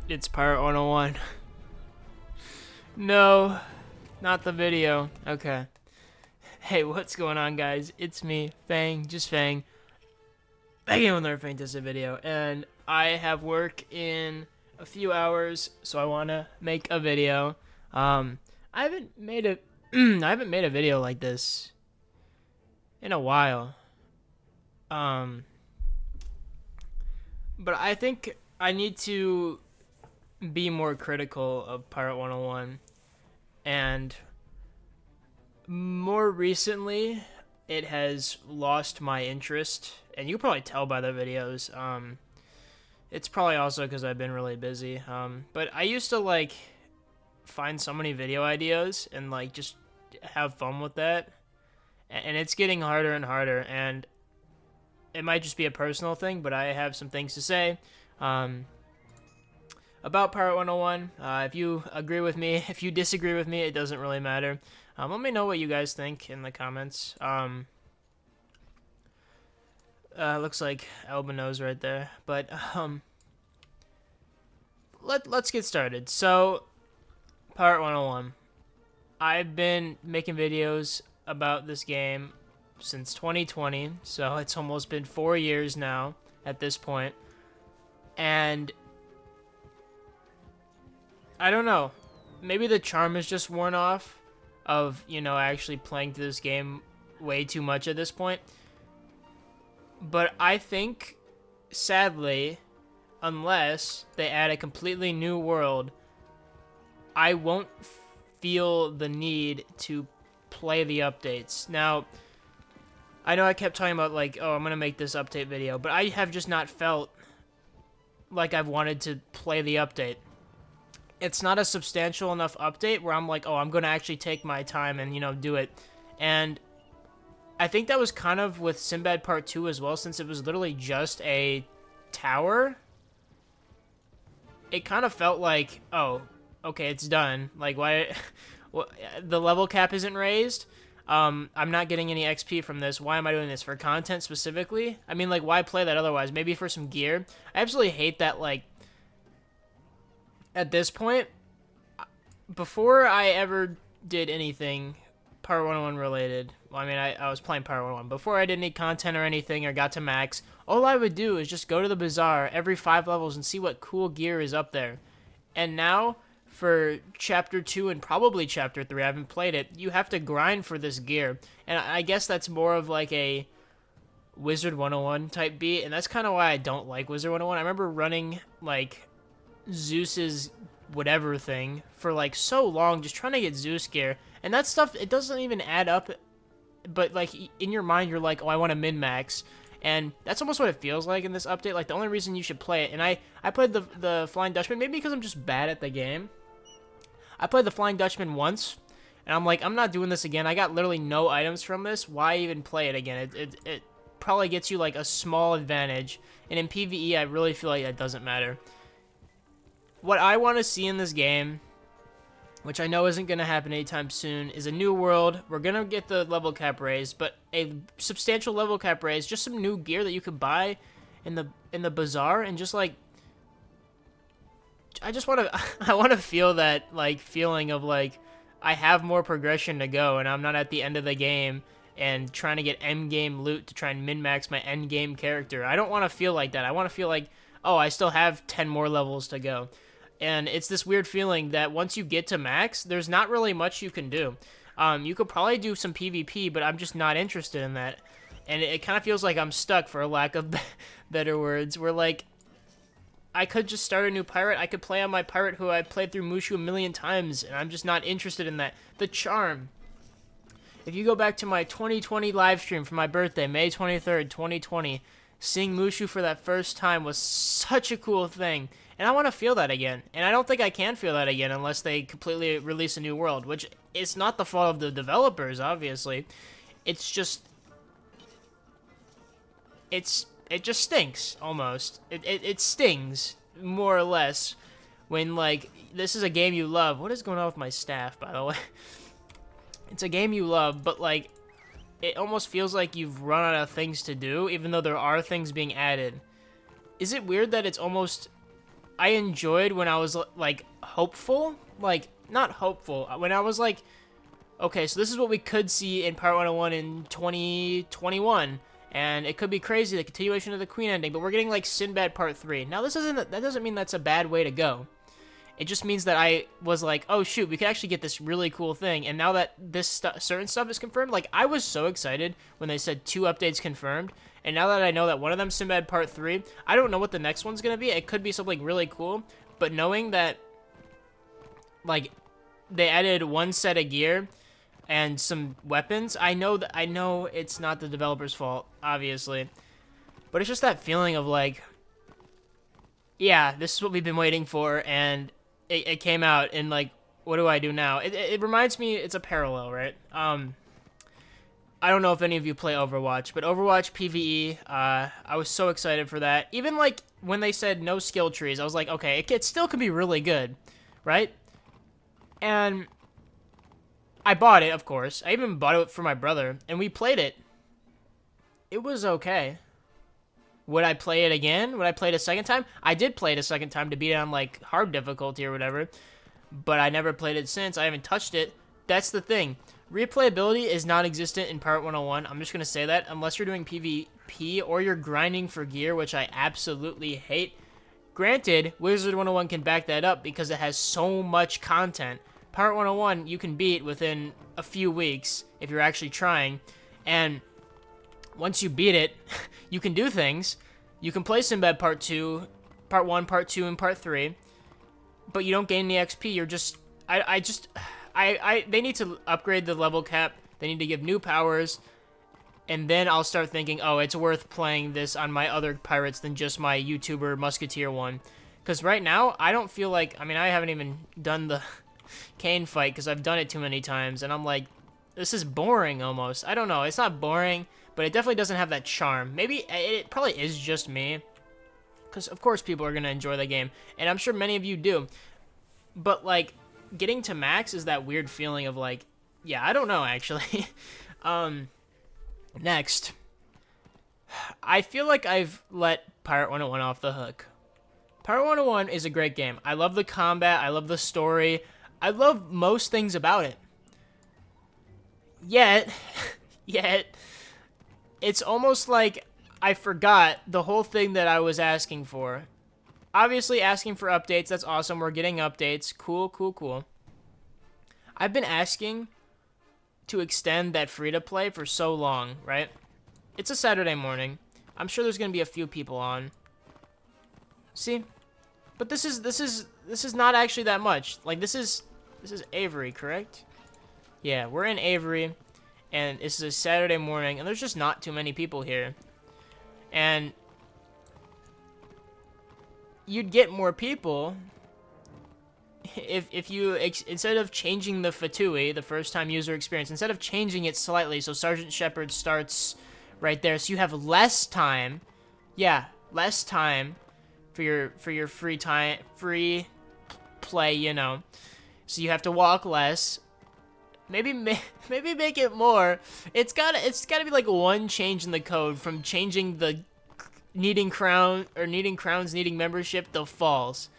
It's Pirate 101. No, not the video. Okay. Hey, what's going on, guys? It's me, Fang, just Fang, back in with another Fantastic video, and I have work in a few hours, so I want to make a video. I haven't made a, I haven't made a video like this in a while. Um, but I think I need to be more critical of Pirate 101, and more recently, it has lost my interest, and you can probably tell by the videos. It's probably also because I've been really busy. But I used to like find so many video ideas and like just have fun with that, and it's getting harder and harder. And it might just be a personal thing, but I have some things to say. About Pirate 101. If you agree with me, if you disagree with me, it doesn't really matter. Let me know what you guys think in the comments. Looks like Alba knows right there. But let's get started. So, Pirate 101. I've been making videos about this game since 2020, so it's almost been 4 years now at this point. And I don't know. Maybe the charm is just worn off of, actually playing through this game way too much at this point. But I think, sadly, unless they add a completely new world, I won't feel the need to play the updates. Now, I know I kept talking about, like, oh, I'm going to make this update video, but I have just not felt like I've wanted to play the update. It's not a substantial enough update where I'm like, oh, I'm going to actually take my time and, do it. And I think that was kind of with Sinbad Part 2 as well, since it was literally just a tower. It kind of felt like, oh, okay, it's done. Like, why? The level cap isn't raised. I'm not getting any XP from this. Why am I doing this? For content specifically? I mean, like, why play that otherwise? Maybe for some gear? I absolutely hate that, like, at this point, before I ever did anything Pirate 101 related, well, I mean, I was playing Pirate 101. Before I did any content or anything or got to max, all I would do is just go to the bazaar every 5 levels and see what cool gear is up there. And now, for Chapter 2 and probably Chapter 3, I haven't played it, you have to grind for this gear. And I guess that's more of like a Wizard 101 type beat, and that's kind of why I don't like Wizard 101. I remember running, like, Zeus's whatever thing for like so long, just trying to get Zeus gear, and that stuff, it doesn't even add up, but like in your mind you're like, oh, I want to min-max, and that's almost what it feels like in this update. Like, the only reason you should play it, and I played the Flying Dutchman, maybe because I'm just bad at the game. I played the Flying Dutchman once, and I'm like, I'm not doing this again. I got literally no items from this. Why even play it again? It probably gets you like a small advantage, and in PvE I really feel like that doesn't matter. What I want to see in this game, which I know isn't going to happen anytime soon, is a new world. We're going to get the level cap raised, but a substantial level cap raise, just some new gear that you could buy in the bazaar, and just like, I just want to I want to feel that like feeling of like I have more progression to go and I'm not at the end of the game and trying to get end game loot to try and min-max my end game character. I don't want to feel like that. I want to feel like, oh, I still have 10 more levels to go. And it's this weird feeling that once you get to max, there's not really much you can do. You could probably do some PvP, but I'm just not interested in that. And it kind of feels like I'm stuck, for a lack of better words. Where, like, I could just start a new pirate. I could play on my pirate who I played through Mushu a million times, and I'm just not interested in that. The charm. If you go back to my 2020 live stream for my birthday, May 23rd, 2020, seeing Mushu for that first time was such a cool thing. And I want to feel that again. And I don't think I can feel that again unless they completely release a new world, which is not the fault of the developers, obviously. It's just... It just stinks, almost. It stings, more or less, when, like, this is a game you love. What is going on with my staff, by the way? It's a game you love, but, like, it almost feels like you've run out of things to do, even though there are things being added. Is it weird that it's almost I enjoyed when I was like hopeful, like not hopeful, when I was like, okay, so this is what we could see in Part 101 in 2021, and it could be crazy, the continuation of the Queen ending, but we're getting like Sinbad Part 3. Now that doesn't mean that's a bad way to go. It just means that I was like, oh shoot, we could actually get this really cool thing. And now that this certain stuff is confirmed, like I was so excited when they said 2 updates confirmed. And now that I know that one of them Sinbad Part 3, I don't know what the next one's gonna be. It could be something really cool. But knowing that, like, they added 1 set of gear and some weapons, I know it's not the developer's fault, obviously. But it's just that feeling of like, yeah, this is what we've been waiting for, and it came out, and like, what do I do now? It reminds me, it's a parallel, right? I don't know if any of you play Overwatch, but Overwatch PvE, I was so excited for that. Even like when they said no skill trees, I was like, okay, it still could be really good, right? And I bought it, of course. I even bought it for my brother, and we played it. It was okay. Would I play it again? Would I play it a second time? I did play it a second time to beat it on, like, hard difficulty or whatever. But I never played it since. I haven't touched it. That's the thing. Replayability is non-existent in Part 101. I'm just going to say that. Unless you're doing PvP or you're grinding for gear, which I absolutely hate. Granted, Wizard 101 can back that up because it has so much content. Part 101 you can beat within a few weeks if you're actually trying. And once you beat it, you can do things. You can play Sinbad Part 2, Part 1, Part 2, and Part 3, but you don't gain any XP. You're just... they need to upgrade the level cap. They need to give new powers, and then I'll start thinking, oh, it's worth playing this on my other pirates than just my YouTuber Musketeer one. Because right now, I don't feel like... I mean, I haven't even done the Kane fight because I've done it too many times, and I'm like, this is boring almost. I don't know. It's not boring, but it definitely doesn't have that charm. Maybe it probably is just me, because of course people are going to enjoy the game, and I'm sure many of you do. But like, getting to max is that weird feeling of like, yeah, I don't know actually. Next, I feel like I've let Pirate 101 off the hook. Pirate 101 is a great game. I love the combat, I love the story, I love most things about it. Yet, it's almost like I forgot the whole thing that I was asking for. Obviously, asking for updates, that's awesome. We're getting updates. Cool, cool, cool. I've been asking to extend that free-to-play for so long, right? It's a Saturday morning. I'm sure there's going to be a few people on. See? But this is not actually that much. Like, this is Avery, correct? Yeah, we're in Avery, and this is a Saturday morning, and there's just not too many people here. And you'd get more people if you, instead of changing the Fatui, the first time user experience, instead of changing it slightly so Sergeant Shepard starts right there, so you have less time, yeah, less time for your free play, you know. So you have to walk less. Maybe make it more. It's gotta be like one change in the code from changing the needing crowns needing membership to false.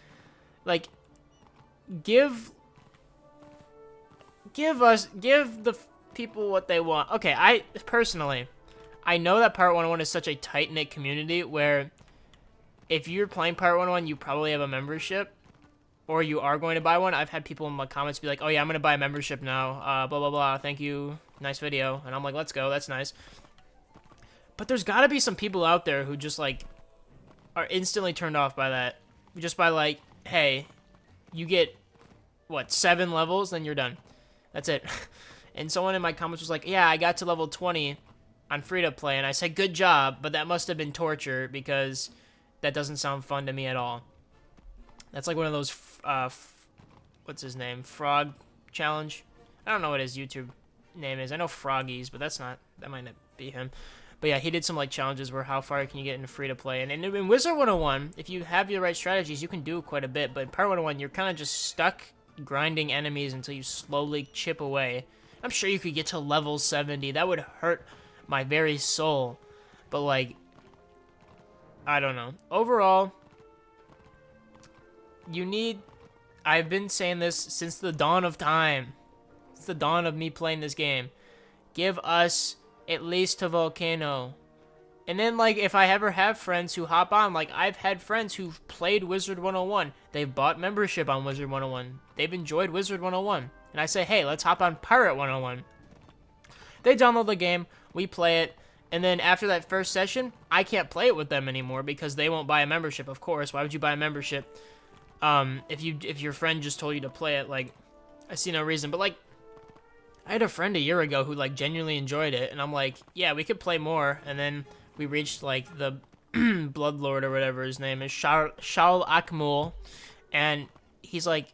Like, give the people what they want. Okay, I know that Part 101 is such a tight-knit community where if you're playing Part 101, you probably have a membership, or you are going to buy one. I've had people in my comments be like, oh yeah, I'm going to buy a membership now, blah, blah, blah, thank you, nice video. And I'm like, let's go, that's nice. But there's got to be some people out there who just, like, are instantly turned off by that. Just by, like, hey, you get, what, 7 levels, then you're done. That's it. And someone in my comments was like, yeah, I got to level 20 on free-to-play, and I said, good job, but that must have been torture, because that doesn't sound fun to me at all. That's like one of those, what's his name? Frog challenge? I don't know what his YouTube name is. I know Froggies, but that might not be him. But yeah, he did some like challenges where how far can you get into free-to-play. And in Wizard 101, if you have the right strategies, you can do quite a bit. But in Part 101, you're kind of just stuck grinding enemies until you slowly chip away. I'm sure you could get to level 70. That would hurt my very soul. But like, I don't know. Overall, you need... I've been saying this since the dawn of time. It's the dawn of me playing this game. Give us at least a volcano. And then, like, if I ever have friends who hop on, like, I've had friends who've played Wizard 101. They've bought membership on Wizard 101. They've enjoyed Wizard 101. And I say, hey, let's hop on Pirate 101. They download the game, we play it, and then after that first session, I can't play it with them anymore because they won't buy a membership, of course. Why would you buy a membership if your friend just told you to play it? Like, I see no reason. But, like, I had a friend a year ago who, like, genuinely enjoyed it, and I'm like, yeah, we could play more, and then we reached, like, the Bloodlord or whatever his name is, Shal Akmul, and he's like,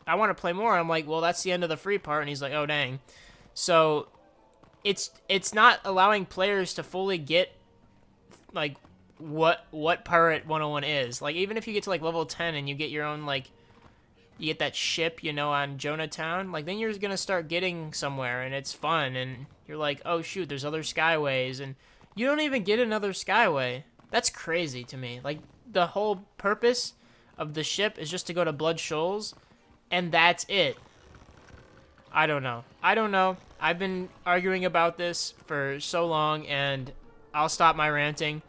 I want to play more. I'm like, well, that's the end of the free part, and he's like, oh, dang. So, it's not allowing players to fully get, like, what Pirate 101 is. Like, even if you get to, like, level 10 and you get your own, like, you get that ship, you know, on Jonah Town, like, then you're gonna start getting somewhere, and it's fun, and you're like, oh, shoot, there's other skyways, and you don't even get another skyway. That's crazy to me. Like, the whole purpose of the ship is just to go to Blood Shoals, and that's it. I don't know. I've been arguing about this for so long, and I'll stop my ranting.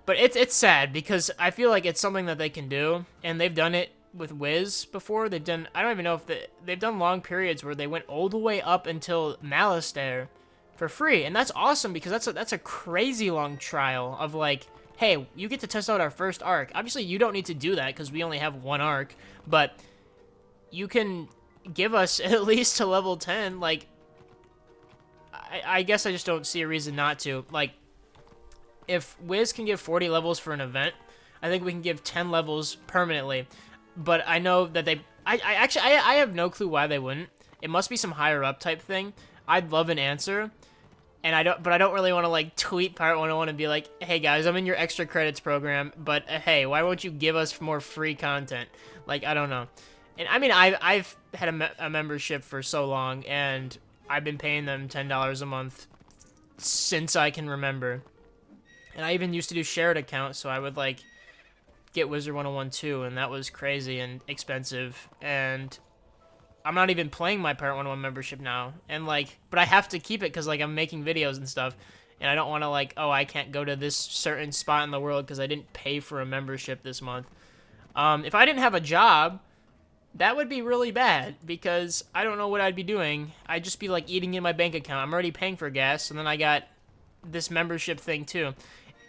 But it's sad, because I feel like it's something that they can do, and they've done it with Wiz before. I don't even know if they've done long periods where they went all the way up until Malastare for free, and that's awesome, because that's a crazy long trial of, like, hey, you get to test out our first arc. Obviously, you don't need to do that, because we only have one arc, but you can give us at least to level 10, like, I guess I just don't see a reason not to. Like, if Wiz can give 40 levels for an event, I think we can give 10 levels permanently. But I know that I have no clue why they wouldn't. It must be some higher up type thing. I'd love an answer. And I don't really want to, like, tweet Pirate 101 and be like, hey guys, I'm in your extra credits program, but hey, why won't you give us more free content? Like, I don't know. And I mean, I've had a membership for so long, and I've been paying them $10 a month since I can remember. And I even used to do shared accounts, so I would, like, get Wizard 101 too, and that was crazy and expensive. And I'm not even playing my Pirate 101 membership now. And, like, but I have to keep it because, like, I'm making videos and stuff. And I don't want to, like, oh, I can't go to this certain spot in the world because I didn't pay for a membership this month. If I didn't have a job, that would be really bad, because I don't know what I'd be doing. I'd just be, like, eating in my bank account. I'm already paying for gas, and then I got this membership thing, too.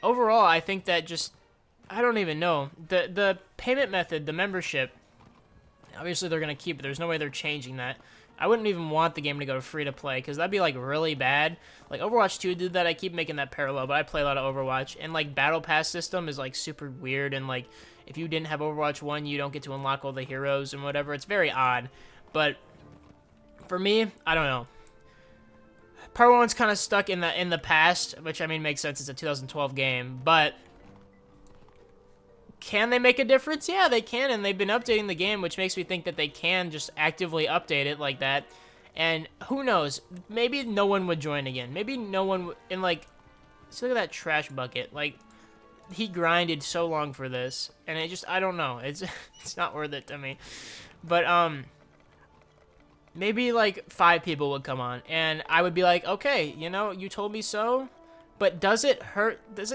Overall, I think that just, I don't even know. The payment method, the membership, obviously they're going to keep it. There's no way they're changing that. I wouldn't even want the game to go free to play, because that'd be, like, really bad. Like, Overwatch 2 did that. I keep making that parallel, but I play a lot of Overwatch. And, like, Battle Pass system is, like, super weird, and, like, if you didn't have Overwatch 1, you don't get to unlock all the heroes and whatever. It's very odd. But for me, I don't know. Part 1's kind of stuck in the past, which, I mean, makes sense. It's a 2012 game. But can they make a difference? Yeah, they can, and they've been updating the game, which makes me think that they can just actively update it like that. And who knows? Maybe no one would join again. Maybe no one would. And, like, let's look at that trash bucket. Like, he grinded so long for this, and it just, I don't know, it's not worth it to me. But maybe like 5 people would come on, and I would be like, okay, you know, you told me so. But does it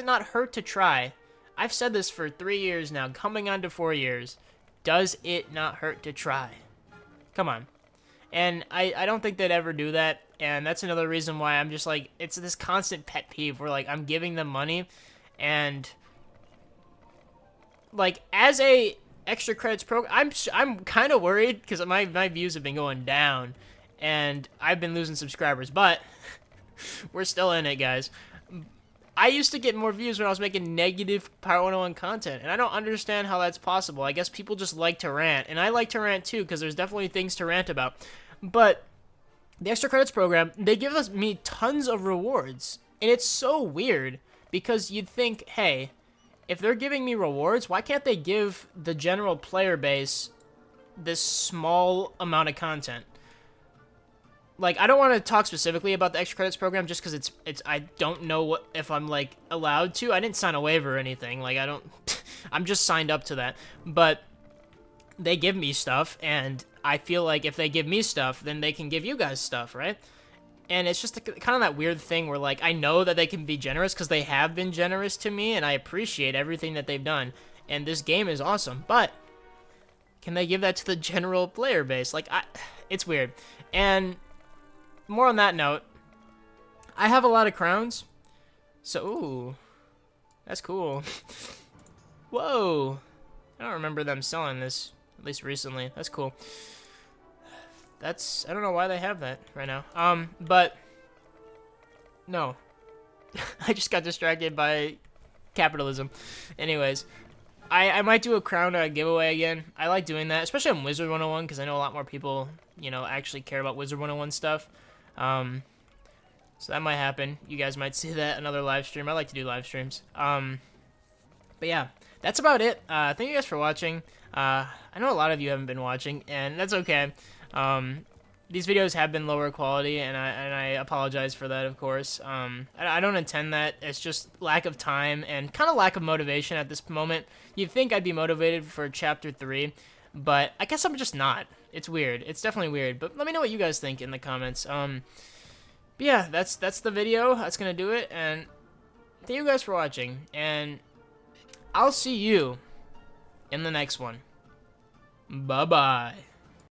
not hurt to try? I've said this for 3 years now, coming on to 4 years. Does it not hurt to try? Come on. And I don't think they'd ever do that, and that's another reason why I'm just like, it's this constant pet peeve where, like, I'm giving them money, and, like, as a extra credits program, I'm kind of worried, because my views have been going down, and I've been losing subscribers, but we're still in it, guys. I used to get more views when I was making negative Pirate 101 content, and I don't understand how that's possible. I guess people just like to rant, and I like to rant too, because there's definitely things to rant about. But the extra credits program, they give me tons of rewards, and it's so weird, because you'd think, hey, if they're giving me rewards, why can't they give the general player base this small amount of content? Like, I don't want to talk specifically about the extra credits program just because it's I don't know if I'm, like, allowed to. I didn't sign a waiver or anything. Like, I'm just signed up to that. But they give me stuff, and I feel like if they give me stuff, then they can give you guys stuff, right? And it's just kind of that weird thing where, like, I know that they can be generous because they have been generous to me, and I appreciate everything that they've done. And this game is awesome, but can they give that to the general player base? Like, it's weird. And more on that note, I have a lot of crowns, so ooh, that's cool. Whoa, I don't remember them selling this, at least recently. That's cool. I don't know why they have that right now. But no, I just got distracted by capitalism. Anyways, I might do a crown giveaway again. I like doing that, especially on Wizard 101, because I know a lot more people, you know, actually care about Wizard 101 stuff. So that might happen. You guys might see that another live stream. I like to do live streams. But yeah, that's about it. Thank you guys for watching. I know a lot of you haven't been watching, and that's okay. These videos have been lower quality, and I apologize for that, of course. I don't intend that. It's just lack of time and kind of lack of motivation at this moment. You'd think I'd be motivated for Chapter 3, but I guess I'm just not. It's weird. It's definitely weird, but let me know what you guys think in the comments. But yeah, that's the video. That's gonna do it, and thank you guys for watching, and I'll see you in the next one. Bye-bye.